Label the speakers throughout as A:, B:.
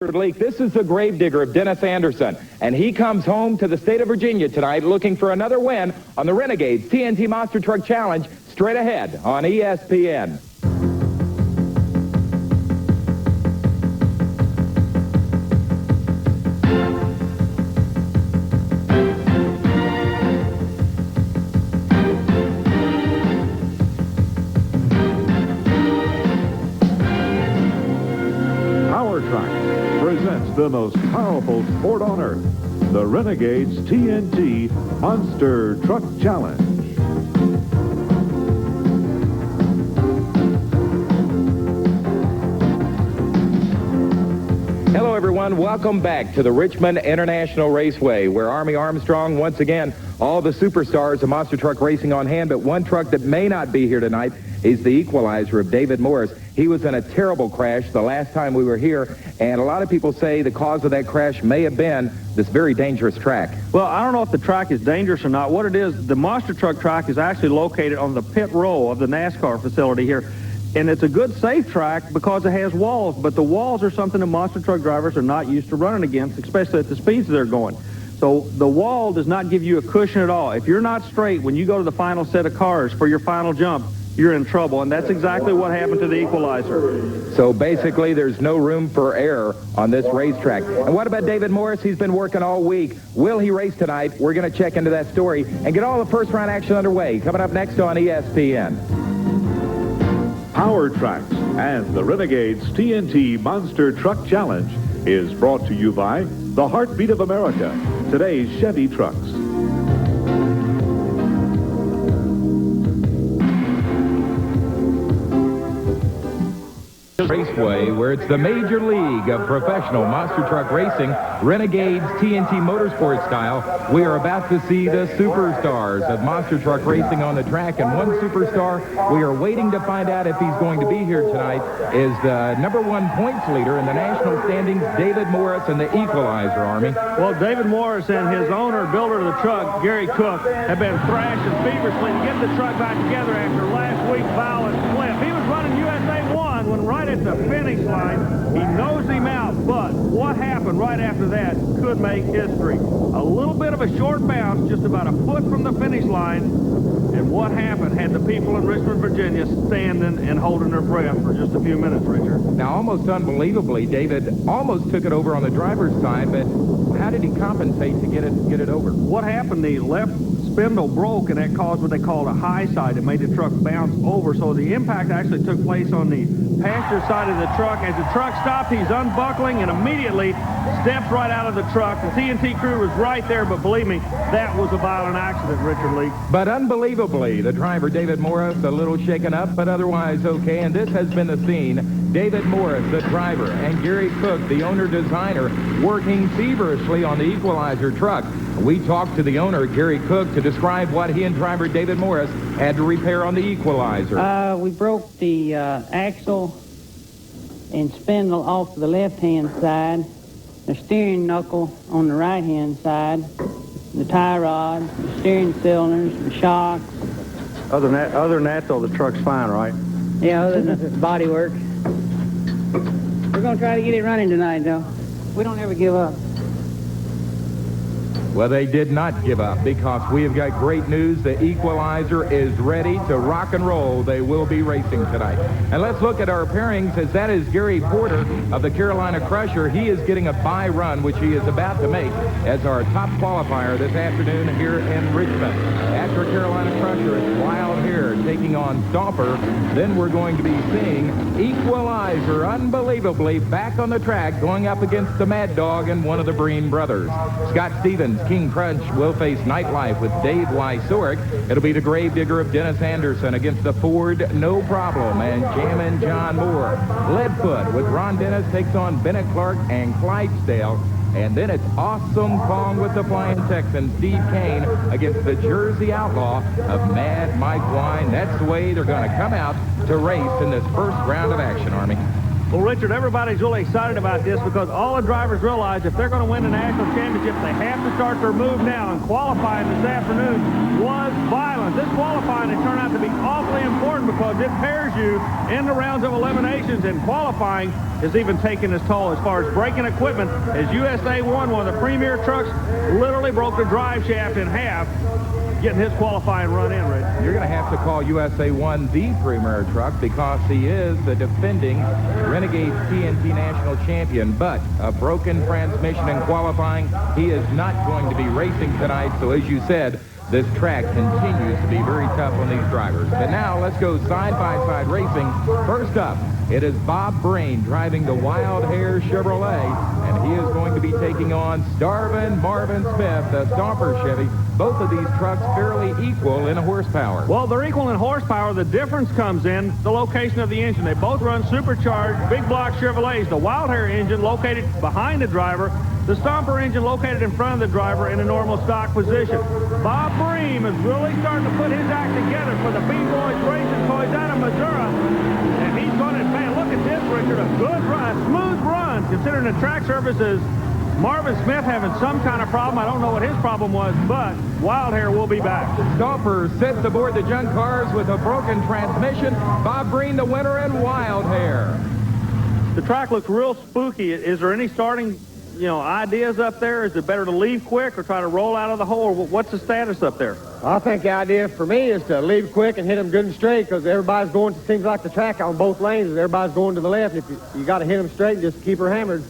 A: Leak. This is the Gravedigger of Dennis Anderson, and he comes home to the state of Virginia tonight looking for another win on the Renegades TNT Monster Truck Challenge, straight ahead on ESPN.
B: Presents the most powerful sport on earth, the Renegades TNT Monster Truck Challenge.
A: Hello everyone, welcome back to the Richmond International Raceway, where Army Armstrong, once again, all the superstars of monster truck racing on hand, but one truck that may not be here tonight is the Equalizer of David Morris. He was in a terrible crash the last time we were here, and a lot of people say the cause of that crash may have been this very dangerous track.
C: Well, I don't know if the track is dangerous or not. What it is, the monster truck track is actually located on the pit row of the NASCAR facility here. And it's a good, safe track because it has walls, but the walls are something that monster truck drivers are not used to running against, especially at the speeds they're going. So the wall does not give you a cushion at all. If you're not straight when you go to the final set of cars for your final jump, you're in trouble, and that's exactly what happened to the Equalizer.
A: So basically, there's no room for error on this racetrack. And what about David Morris? He's been working all week. Will he race tonight? We're going to check into that story and get all the first round action underway. Coming up next on ESPN.
B: Power Tracks and the Renegades TNT Monster Truck Challenge is brought to you by the Heartbeat of America, today's Chevy trucks.
A: Raceway, where it's the major league of professional monster truck racing, Renegades TNT Motorsport style. We are about to see the superstars of monster truck racing on the track, and one superstar we are waiting to find out if he's going to be here tonight is the #1 points leader in the national standings, David Morris and the Equalizer, Army.
C: Well, David Morris and his owner, builder of the truck, Gary Cook, have been thrashing feverishly to get the truck back together after last week's violent flip. He was running USA 1 when right at the finish line, he nosed him out, but what happened right after that could make history. A little bit of a short bounce, just about a foot from the finish line, and what happened had the people in Richmond, Virginia standing and holding their breath for just a few minutes, Richard.
A: Now, almost unbelievably, David almost took it over on the driver's side, but how did he compensate to get it over?
C: What happened, the left spindle broke, and that caused what they called a high side. It made the truck bounce over, so the impact actually took place on the passenger side of the truck. As the truck stopped, he's unbuckling and immediately steps right out of the truck. The TNT crew was right there, but believe me, that was a violent accident, Richard Lee.
A: But unbelievably, the driver, David Morris, a little shaken up, but otherwise okay, and this has been the scene. David Morris, the driver, and Gary Cook, the owner-designer, working feverishly on the Equalizer truck. We talked to the owner, Gary Cook, to describe what he and driver David Morris had to repair on the Equalizer.
D: We broke the axle and spindle off the left-hand side, the steering knuckle on the right-hand side, the tie rod, the steering cylinders, the shocks.
C: Other than that, though, the truck's fine, right?
D: Yeah, other than the body work. We're going to try to get it running tonight, though. We don't ever give up.
A: Well, they did not give up because we have got great news. The Equalizer is ready to rock and roll. They will be racing tonight. And let's look at our pairings, as that is Gary Porter of the Carolina Crusher. He is getting a bye run, which he is about to make as our top qualifier this afternoon here in Richmond. After Carolina Crusher, it's Wild Hare taking on Stomper. Then we're going to be seeing Equalizer, unbelievably, back on the track, going up against the Mad Dog and one of the Breen brothers. Scott Stevens, King Crunch, will face Nightlife with Dave Wysorick. It'll be the Gravedigger of Dennis Anderson against the Ford No Problem and Jammin' John Moore. Leadfoot with Ron Dennis takes on Bennett Clark and Clydesdale. And then it's Awesome Kong with the Flying Texan, Steve Kane, against the Jersey Outlaw of Mad Mike Wine. That's the way they're going to come out to race in this first round of action, Army.
C: Well, Richard, everybody's really excited about this because all the drivers realize if they're going to win the national championship, they have to start their move now. And qualifying this afternoon was violent. This qualifying has turned out to be awfully important because it pairs you in the rounds of eliminations, and qualifying is even taking its toll as far as braking equipment, as USA 1, one of the premier trucks, literally broke the drive shaft in half, getting his qualifying run in, Rich.
A: You're going to have to call USA 1 the premier truck because he is the defending Renegades TNT national champion. But a broken transmission in qualifying, he is not going to be racing tonight. So as you said, this track continues to be very tough on these drivers. But now let's go side-by-side racing. First up, it is Bob Breen driving the Wild Hare Chevrolet, and he is going to be taking on Starvin Marvin Smith, the Stomper Chevy. Both of these trucks fairly equal in horsepower.
C: Well, they're equal in horsepower. The difference comes in the location of the engine. They both run supercharged big block Chevrolets. The Wild Hare engine located behind the driver. The Stomper engine located in front of the driver in a normal stock position. Bob Bream is really starting to put his act together for the B-Boys Racing Toys out of Missouri. And he's going to, man, look at this, Richard, a good run, a smooth run, considering the track surfaces. Marvin Smith having some kind of problem. I don't know what his problem was, but Wild Hare will be back.
A: Stomper sits aboard the junk cars with a broken transmission. Bob Breen the winner in Wild Hare.
C: The track looks real spooky. Is there any starting, ideas up there? Is it better to leave quick or try to roll out of the hole? Or what's the status up there?
E: I think the idea for me is to leave quick and hit them good and straight because everybody's going, it seems like the track on both lanes, everybody's going to the left. If you got to hit them straight, just keep her hammered.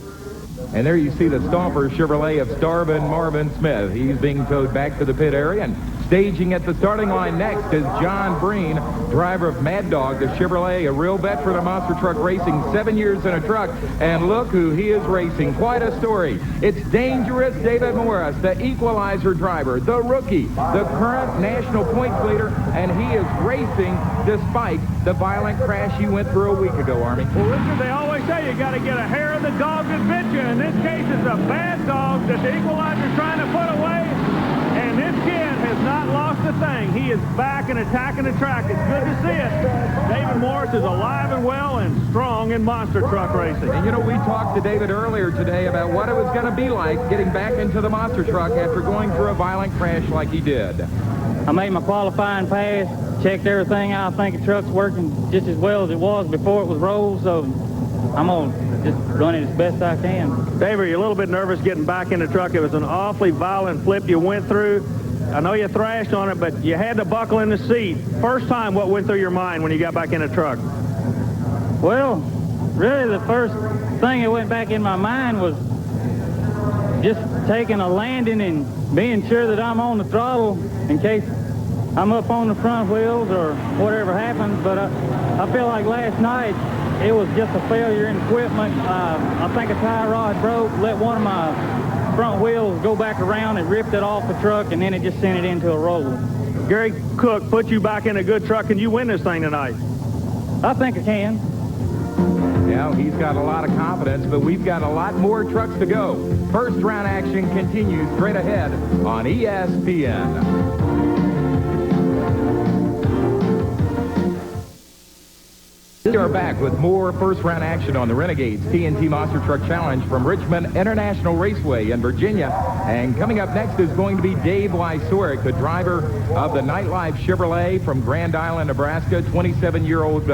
A: And there you see the Stomper Chevrolet of Starvin Marvin Smith. He's being towed back to the pit area, and staging at the starting line next is John Breen, driver of Mad Dog, the Chevrolet, a real veteran of monster truck racing, 7 years in a truck. And look who he is racing. Quite a story. It's Dangerous David Morris, the Equalizer driver, the rookie, the current national points leader, and he is racing despite the violent crash he went through a week ago, Army.
C: Well, Richard, they always say you got to get a hair of the dog that bit you. In this case, it's a bad dog that the Equalizer's trying to put away. And this kid has not lost a thing. He is back and attacking the track. It's good to see it. David Morris is alive and well and strong in monster truck racing.
A: And we talked to David earlier today about what it was going to be like getting back into the monster truck after going through a violent crash like he did.
D: I made my qualifying pass, checked everything out. I think the truck's working just as well as it was before it was rolled, so I'm going to just run it as best I can.
C: Dave, are you a little bit nervous getting back in the truck? It was an awfully violent flip you went through. I know you thrashed on it, but you had to buckle in the seat. First time, what went through your mind when you got back in the truck?
D: Well, really the first thing that went back in my mind was just taking a landing and being sure that I'm on the throttle in case I'm up on the front wheels or whatever happens. But I feel like last night it was just a failure in equipment. I think a tie rod broke, let one of my front wheels go back around and ripped it off the truck, and then it just sent it into a roll.
C: Gary Cook put you back in a good truck. Can you win this thing tonight?
D: I think I can.
A: Yeah, he's got a lot of confidence, but we've got a lot more trucks to go. First round action continues straight ahead on ESPN. We are back with more first-round action on the Renegades TNT Monster Truck Challenge from Richmond Intl Raceway in Virginia. And coming up next is going to be Dave Lysoric, the driver of the Nightlife Chevrolet from Grand Island, Nebraska, 27-year-old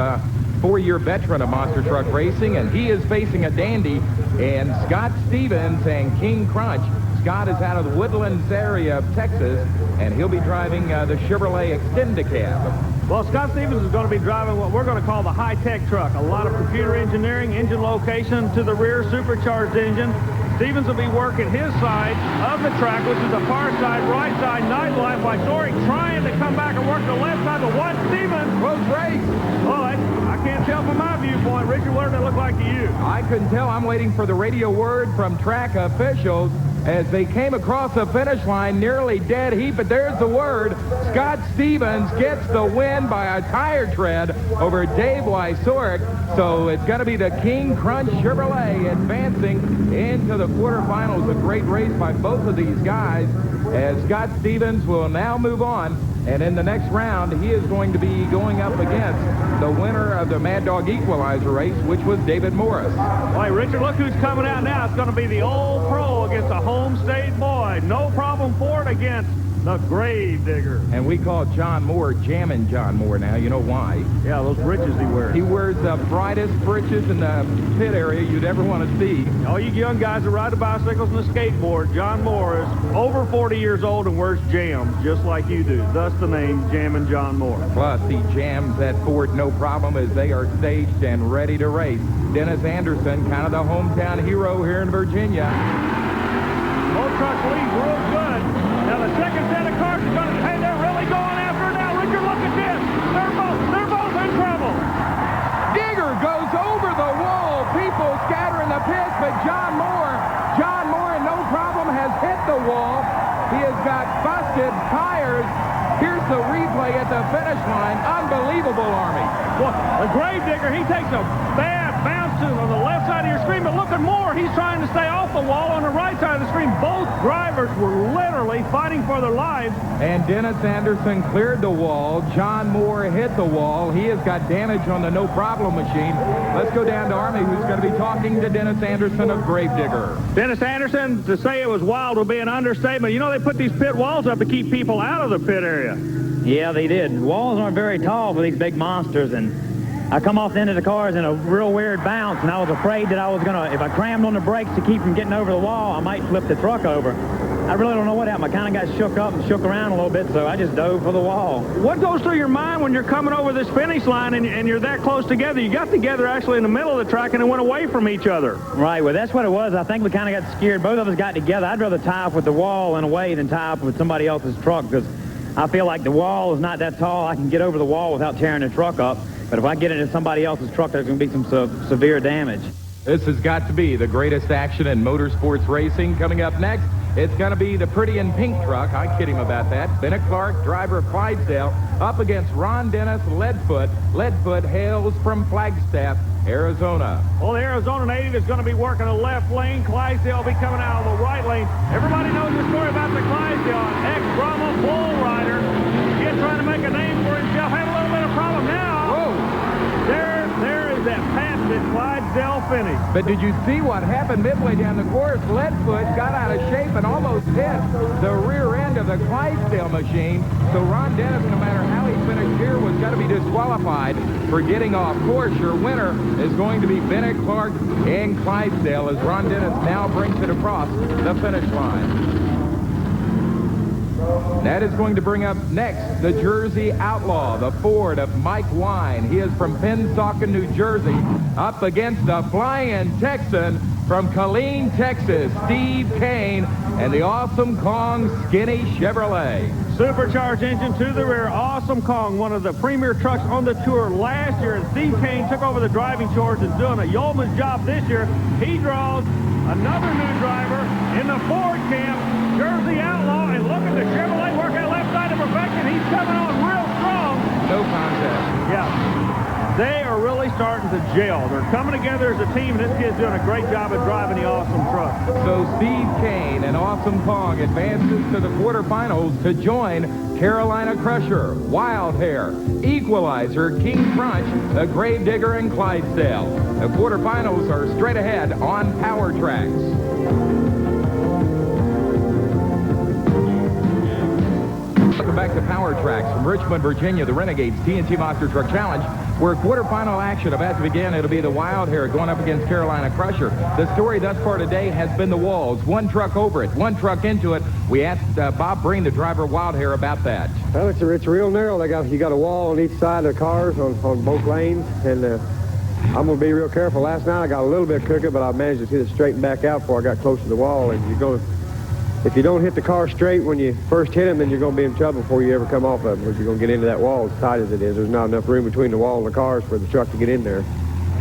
A: four-year veteran of monster truck racing. And he is facing a dandy in Scott Stevens and King Crunch. Scott is out of the Woodlands area of Texas, and he'll be driving the Chevrolet Extendicab.
C: Well, Scott Stevens is going to be driving what we're going to call the high-tech truck. A lot of computer engineering, engine location to the rear, supercharged engine. Stevens will be working his side of the track, which is the far side, right side, Nightlife. Lysoric trying to come back and work the left side, but what, Stevens?
A: Close race.
C: Well, I can't tell from my viewpoint. Richard, what did it look like to you?
A: I couldn't tell. I'm waiting for the radio word from track officials as they came across the finish line, nearly dead heat, but there's the word. Scott Stevens gets the win by a tire tread over Dave Lysoric. So it's going to be the King Crunch Chevrolet advancing into the quarterfinals. A great race by both of these guys, as Scott Stevens will now move on And in the next round, he is going to be going up against the winner of the Mad Dog Equalizer race, which was David Morris.
C: Boy, Richard, look who's coming out now. It's going to be the old pro against a home state boy. No problem for it against the Gravedigger.
A: And we call John Moore Jammin' John Moore now. You know why?
C: Yeah, those breeches he wears.
A: He wears the brightest breeches in the pit area you'd ever want to see.
C: All you young guys that ride the bicycles and the skateboard, John Moore is over 40 years old and wears jams just like you do. Thus the name Jammin' John Moore.
A: Plus, he jams that Ford no problem as they are staged and ready to race. Dennis Anderson, kind of the hometown hero here in Virginia.
C: Both trucks lead real good. Now the second set of cars is going to, hey, they're really going after it now. Richard, look at this. They're both in trouble.
A: Digger goes over the wall. People scatter in the pits, but John Moore, no problem, has hit the wall. He has got busted tires. Here's the replay at the finish line. Unbelievable, Army.
C: Well, the Gravedigger, he takes a bad bounce on the left side of your screen, but look at Moore. He's trying to stay off the wall on the right side of the screen. Both drivers were literally fighting for their lives.
A: And Dennis Anderson cleared the wall. John Moore hit the wall. He has got damage on the no problem machine. Let's go down to Army, who's going to be talking to Dennis Anderson of Gravedigger.
C: Dennis Anderson, to say it was wild would be an understatement. You know, they put these pit walls up to keep people out of the pit area.
F: Yeah, they did. Walls aren't very tall for these big monsters, and I come off the end of the cars in a real weird bounce, and I was afraid that I was going to, if I crammed on the brakes to keep from getting over the wall, I might flip the truck over. I really don't know what happened. I kind of got shook up and shook around a little bit, so I just dove for the wall.
C: What goes through your mind when you're coming over this finish line and you're that close together? You got together actually in the middle of the track and it went away from each other.
F: Right, well, that's what it was. I think we kind of got scared. Both of us got together. I'd rather tie up with the wall in a way than tie up with somebody else's truck, because I feel like the wall is not that tall. I can get over the wall without tearing the truck up. But if I get into somebody else's truck, there's going to be some severe damage.
A: This has got to be the greatest action in motorsports racing. Coming up next, it's going to be the pretty in pink truck. I kid him about that. Bennett Clark, driver of Clydesdale, up against Ron Dennis, Leadfoot. Leadfoot hails from Flagstaff, Arizona.
C: Well, the Arizona native is going to be working the left lane. Clydesdale will be coming out of the right lane. Everybody knows the story about the Clydesdale. Ex-Brahma bull rider. He's trying to make a name for himself. Had a little bit of problem now. There is that patented Clydesdale finish.
A: But did you see what happened midway down the course? Leadfoot got out of shape and almost hit the rear end of the Clydesdale machine. So Ron Dennis, no matter how he finished here, was going to be disqualified for getting off course. Your winner is going to be Bennett Clark and Clydesdale as Ron Dennis now brings it across the finish line. That is going to bring up next the Jersey Outlaw, the Ford of Mike Wine. He is from Pennsauken, New Jersey, up against the Flying Texan from Killeen, Texas, Steve Kane, and the Awesome Kong Skinny Chevrolet.
C: Supercharged engine to the rear. Awesome Kong, one of the premier trucks on the tour last year, and Steve Kane took over the driving charge and doing a yeoman's job this year. He draws another new driver in the Ford camp, Jersey Outlaw, and look at the Chevrolet work that left side to perfection. He's coming on real strong.
A: No contest.
C: Yeah. They are really starting to gel. They're coming together as a team, and this kid's doing a great job of driving the Awesome truck.
A: So Steve Kane and Awesome Kong advances to the quarterfinals to join Carolina Crusher, Wild Hare, Equalizer, King Crunch, the Gravedigger, and Clydesdale. The quarterfinals are straight ahead on Power Tracks. Welcome back to Power Tracks from Richmond, Virginia, the Renegades TNT Monster Truck Challenge, where quarterfinal action about to begin. It'll be the Wild Hare going up against Carolina Crusher. The story thus far today has been the walls. One truck over it, one truck into it. We asked Bob Breen, the driver of Wild Hare, about that.
E: Well, it's real narrow. You got a wall on each side of the cars on both lanes, and I'm going to be real careful. Last night I got a little bit crooked, but I managed to hit it straight and back out before I got close to the wall. And if you don't hit the car straight when you first hit them, then you're going to be in trouble before you ever come off of them, because you're going to get into that wall as tight as it is. There's not enough room between the wall and the cars for the truck to get in there.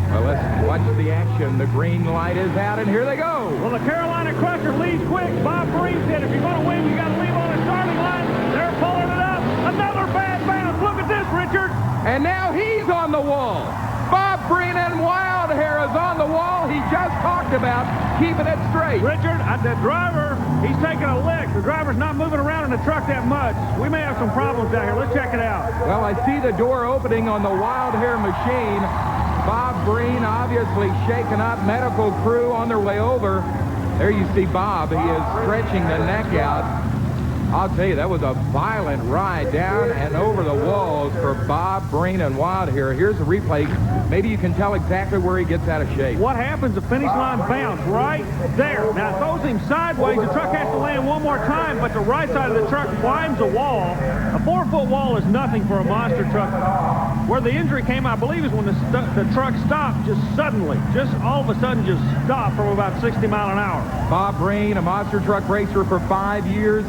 A: Well, let's watch the action. The green light is out, and here they go.
C: Well, the Carolina Crusher leads quick. Bob Breen said if you're going to win, you got to leave on the starting line. They're pulling it up. Another bad bounce. Look at this, Richard.
A: And now he's on the wall. Bob Breen and Wild Hare is on the wall. He just talked about keeping it straight.
C: Richard, the driver, He's taking a lick. The driver's not moving around in the truck that much. We may have some problems out here. Let's check it out.
A: Well, I see the door opening on the Wild Hare machine. Bob Breen obviously shaken up. Medical crew on their way over. There you see Bob. He is stretching the neck out. I'll tell you, that was a violent ride down and over the walls for Bob Breen and Wild Hare. Here's the replay. Maybe you can tell exactly where he gets out of shape.
C: What happens? The finish line bounce right there. Now, it throws him sideways. The truck has to land one more time, but the right side of the truck climbs a wall. A 4-foot wall is nothing for a monster truck. Where the injury came, I believe, is when the truck stopped just suddenly. Just all of a sudden just stopped from about 60 miles an hour.
A: Bob Breen, a monster truck racer for 5 years.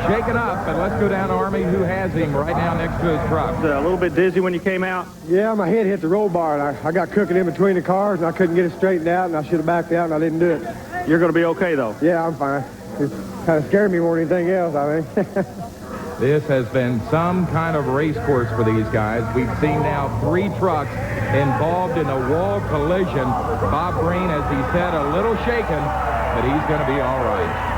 A: Shaken up, and let's go down to Army, who has him right now next to his truck.
C: A little bit dizzy when you came out?
E: Yeah, my head hit the roll bar, and I got cooking in between the cars, and I couldn't get it straightened out, and I should have backed out, and I didn't do it.
C: You're going to be okay, though?
E: Yeah, I'm fine. It kind of scared me more than anything else, I think.
A: This has been some kind of race course for these guys. We've seen now 3 trucks involved in a wall collision. Bob Breen, as he said, a little shaken, but he's going to be all right.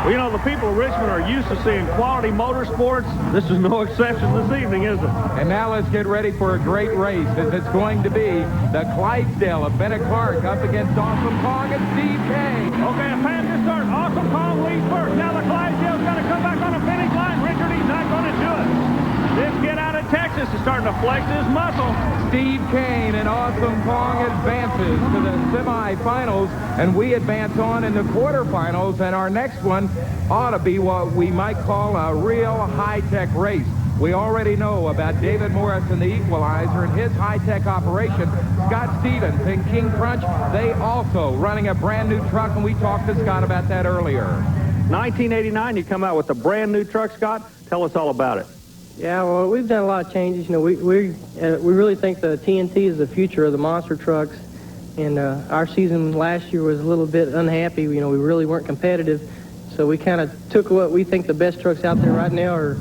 C: Well, you know, the people of Richmond are used to seeing quality motorsports. This is no exception this evening, is it?
A: And now let's get ready for a great race, as it's going to be the Clydesdale of Bennett Clark up against Awesome Kong and Steve Kane.
C: Okay, a pass to start. Awesome Kong leads first. Now the Clydesdale's got to come back on the finish line. Richard, he's not going to do it. This kid out of Texas is starting to flex his muscle.
A: Steve Kane and Awesome Kong advances to the semifinals, and we advance on in the quarterfinals, and our next one ought to be what we might call a real high-tech race. We already know about David Morris and the Equalizer and his high-tech operation. Scott Stevens and King Crunch, they also running a brand-new truck, and we talked to Scott about that earlier.
C: 1989, you come out with a brand-new truck, Scott. Tell us all about it.
G: Yeah, well, we've done a lot of changes. You know, we really think the TNT is the future of the monster trucks. And our season last year was a little bit unhappy. You know, we really weren't competitive. So we kind of took what we think the best trucks out there right now are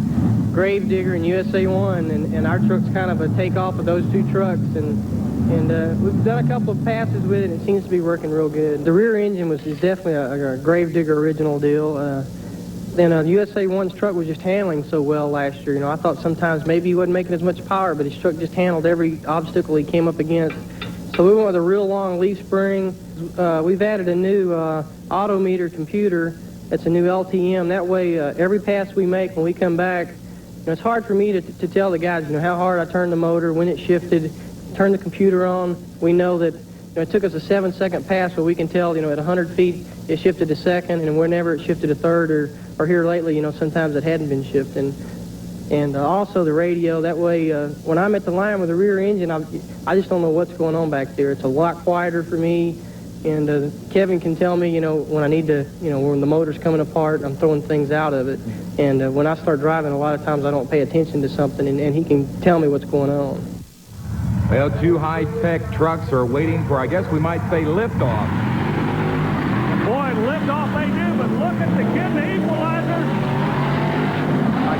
G: Gravedigger and USA 1. And our truck's kind of a takeoff of those 2 trucks. And we've done a couple of passes with it, and it seems to be working real good. The rear engine is definitely a Gravedigger original deal. Then USA 1's truck was just handling so well last year. You know, I thought sometimes maybe he wasn't making as much power, but his truck just handled every obstacle he came up against. So we went with a real long leaf spring. We've added a new autometer computer. That's a new LTM. That way, every pass we make when we come back, you know, it's hard for me to tell the guys, you know, how hard I turned the motor, when it shifted, turn the computer on. We know that, you know, it took us a 7-second pass, but we can tell, you know, at 100 feet, it shifted to second, and whenever it shifted to third, or here lately, you know, sometimes it hadn't been shifting. And also the radio, that way, when I'm at the line with the rear engine, I just don't know what's going on back there. It's a lot quieter for me, and Kevin can tell me, you know, when I need to, you know, when the motor's coming apart, I'm throwing things out of it. And when I start driving, a lot of times I don't pay attention to something, and he can tell me what's going on.
A: Well, 2 high-tech trucks are waiting for, I guess we might say, liftoff.
C: Boy, liftoff they do, but look at the kid, the Equalizer.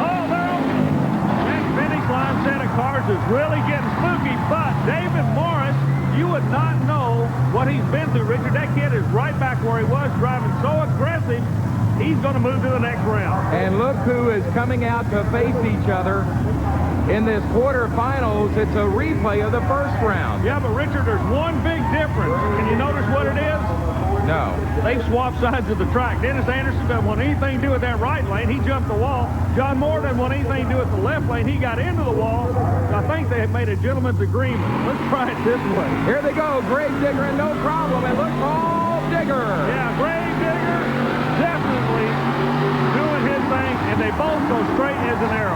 C: Oh, they're open. That finish line set of cars is really getting spooky, but David Morris, you would not know what he's been through, Richard. That kid is right back where he was, driving so aggressive, he's going to move to the next round.
A: And look who is coming out to face each other in this quarterfinals. It's a replay of the first round.
C: Yeah, but Richard, there's one big difference. Can you notice what it is?
A: No.
C: They've swapped sides of the track. Dennis Anderson doesn't want anything to do with that right lane. He jumped the wall. John Moore doesn't want anything to do with the left lane. He got into the wall. So I think they have made a gentleman's agreement. Let's try it this way.
A: Here they go. Gravedigger, and no problem. And look, Digger.
C: Yeah, Gravedigger definitely doing his thing, and they both go straight as an arrow.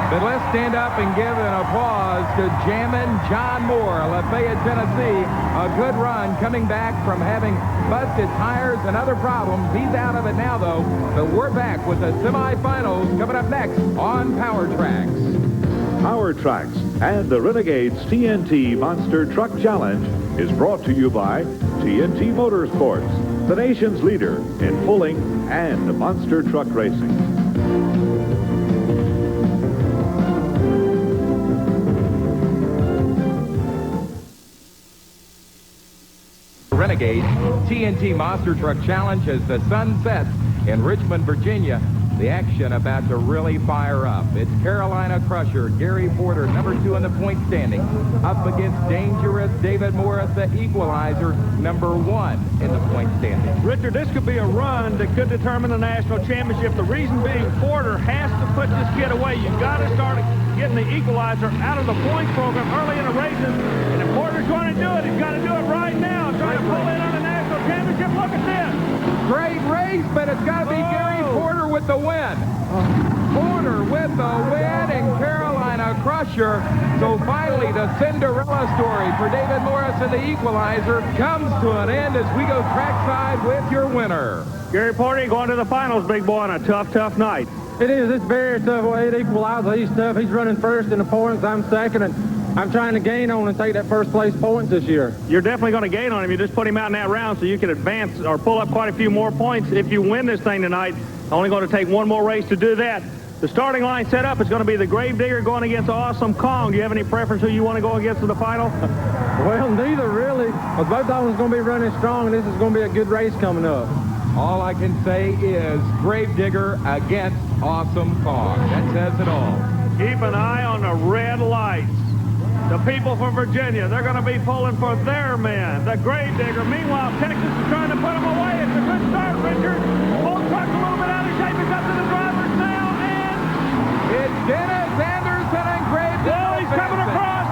A: But let's stand up and give an applause to Jammin' John Moore, Lafayette, Tennessee. A good run coming back from having busted tires and other problems. He's out of it now, though. But we're back with the semifinals coming up next on Power Tracks.
B: Power Tracks and the Renegades TNT Monster Truck Challenge is brought to you by TNT Motorsports, the nation's leader in pulling and monster truck racing.
A: Renegades TNT Monster Truck Challenge as the sun sets in Richmond, Virginia. The action about to really fire up. It's Carolina Crusher, Gary Porter, number 2 in the point standing, up against dangerous David Morris, the Equalizer, number 1 in the point standing.
C: Richard, this could be a run that could determine the national championship. The reason being, Porter has to put this kid away. You've got to start getting the Equalizer out of the points program early in the races. And if Porter's going to do it, he's got to do it right now. Trying to pull in on the national championship. Look at this.
A: Great race, but it's got to be Gary Porter with the win. Porter with the win and Carolina Crusher. So finally, the Cinderella story for David Morris and the Equalizer comes to an end as we go trackside with your winner.
C: Gary Porter going to the finals, big boy, on a tough, tough night.
E: It is. It's very tough way. It Equalizer. He's tough. He's running first in the points. I'm second, and I'm trying to gain on and take that first place points this year.
C: You're definitely going to gain on him. You just put him out in that round so you can advance or pull up quite a few more points if you win this thing tonight. Only going to take one more race to do that. The starting line set up is going to be the Gravedigger going against Awesome Kong. Do you have any preference who you want to go against in the final?
E: Well, neither really. But both of them is going to be running strong, and this is going to be a good race coming up.
A: All I can say is Gravedigger against Awesome Kong. That says it all.
C: Keep an eye on the red lights. The people from Virginia, they're going to be pulling for their man, the Gravedigger. Meanwhile, Texas is trying to put him away. It's a good start, Richard. Both trucks a little bit out of shape. It's up to the drivers now, and
A: it's Dennis Anderson and Gravedigger.
C: Oh, he's coming across.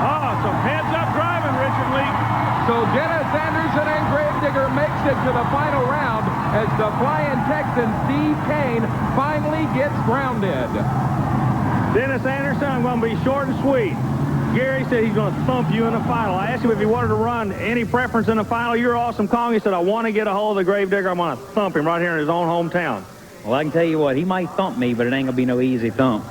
C: Oh, some heads-up driving, Richard Lee.
A: So Dennis Anderson and Gravedigger makes it to the final round as the Flying Texan Steve Kane finally gets grounded.
C: Dennis Anderson, I'm going to be short and sweet. Gary said he's going to thump you in the final. I asked him if he wanted to run any preference in the final. You're Awesome Kong. He said, I want to get a hold of the Gravedigger. I'm going to thump him right here in his own hometown.
F: Well, I can tell you what, he might thump me, but it ain't going to be no easy thump.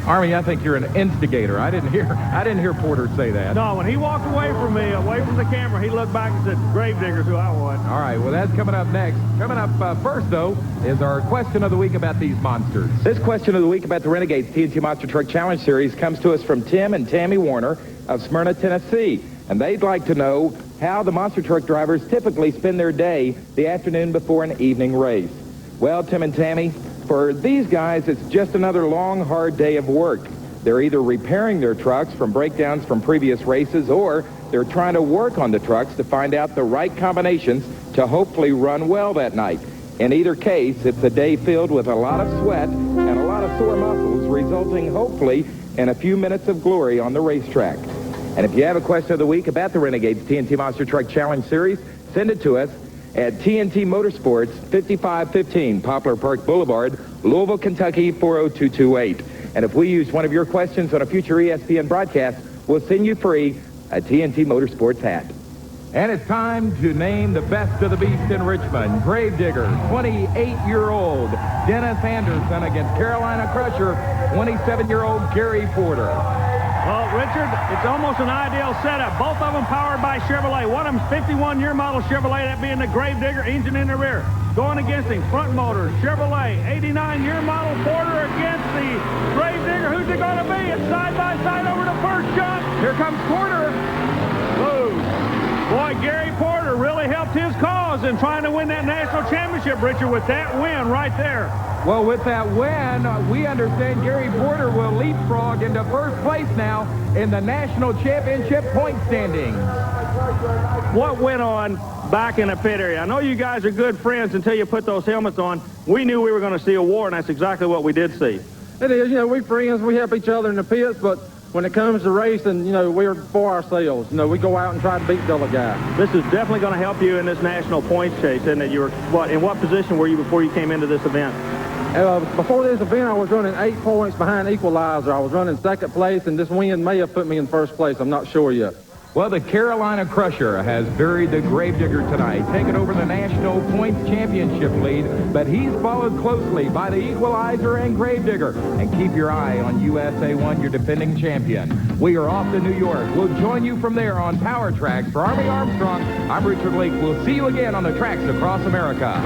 A: Army, I think you're an instigator. I didn't hear Porter say that.
C: No, when he walked away from me, away from the camera, he looked back and said, Gravedigger's who I want.
A: All right, well, that's coming up next. Coming up first, though, is our question of the week about these monsters. This question of the week about the Renegades TNT Monster Truck Challenge Series comes to us from Tim and Tammy Warner of Smyrna, Tennessee. And they'd like to know how the monster truck drivers typically spend their day the afternoon before an evening race. Well, Tim and Tammy, for these guys, it's just another long, hard day of work. They're either repairing their trucks from breakdowns from previous races, or they're trying to work on the trucks to find out the right combinations to hopefully run well that night. In either case, it's a day filled with a lot of sweat and a lot of sore muscles, resulting hopefully in a few minutes of glory on the racetrack. And if you have a question of the week about the Renegades TNT Monster Truck Challenge Series, send it to us at TNT Motorsports, 5515 Poplar Park Boulevard, Louisville, Kentucky, 40228. And if we use one of your questions on a future ESPN broadcast, we'll send you free a TNT Motorsports hat. And it's time to name the best of the beast in Richmond. Gravedigger, 28-year-old Dennis Anderson against Carolina Crusher, 27-year-old Gary Porter.
C: Well, Richard, it's almost an ideal setup. Both of them powered by Chevrolet. One of them's 51-year model Chevrolet, that being the Gravedigger, engine in the rear. Going against him, front motor, Chevrolet, 89-year model Porter against the Gravedigger. Who's it going to be? It's side by side over the first jump.
A: Here comes Porter.
C: Whoa. Boy, Gary Porter really helped his cause in trying to win that national championship, Richard, with that win right there.
A: Well, with that win, we understand Gary Porter will leapfrog into first place now in the national championship point standings.
C: What went on back in the pit area? I know you guys are good friends until you put those helmets on. We knew we were going to see a war, and that's exactly what we did see.
E: It is. You know, we friends. We help each other in the pits, but when it comes to racing, you know, we're for ourselves. You know, we go out and try to beat the other guy.
C: This is definitely going to help you in this national points chase, isn't it? You were, in what position were you before you came into this event?
E: Before this event, I was running 8 points behind Equalizer. I was running second place, and this win may have put me in first place. I'm not sure yet.
A: Well, the Carolina Crusher has buried the Gravedigger tonight, taking over the national points championship lead, but he's followed closely by the Equalizer and Gravedigger. And keep your eye on USA 1, your defending champion. We are off to New York. We'll join you from there on Power Tracks. For Army Armstrong, I'm Richard Lake. We'll see you again on the tracks across America.